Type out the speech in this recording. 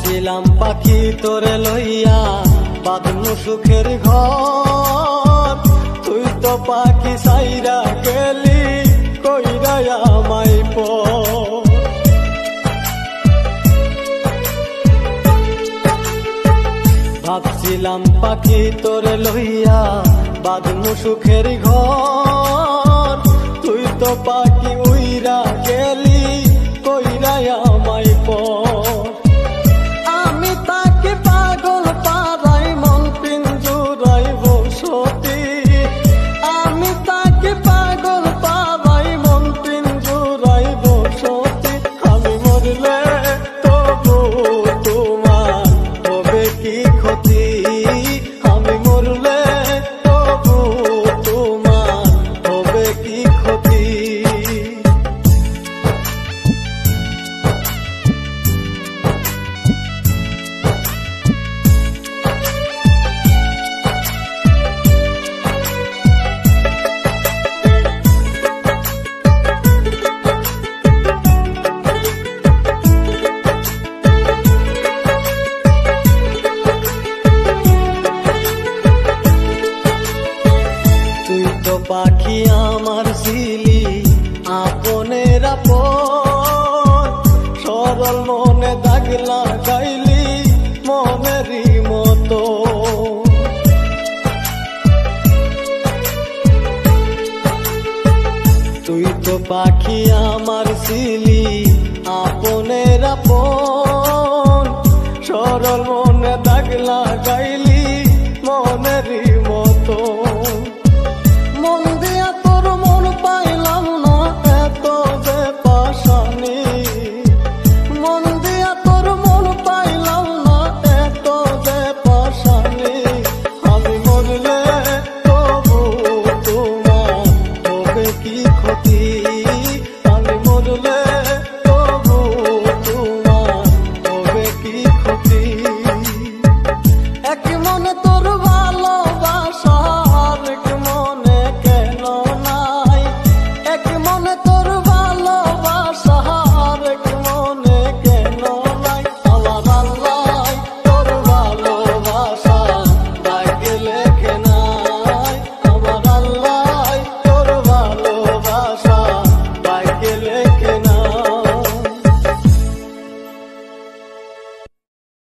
ছিলাম পাখি তোরে লইয়া বাঁধনু সুখের ঘর, তুই তো পাখি সাইরা গেলি কইরা আমায় পর। ভাবছিলাম পাখি তোরে লইয়া বাঁধনু সুখের ঘর, তুই তো পাখি উইরা গেলি কইরা আমায় পর। পাখি আমার ছিলি আপনের আপন, সরল মনে দাগ লাগাইলি মনেরই মতো। তুই তো পাখি আমার ছিলি আপনের আপন, সরল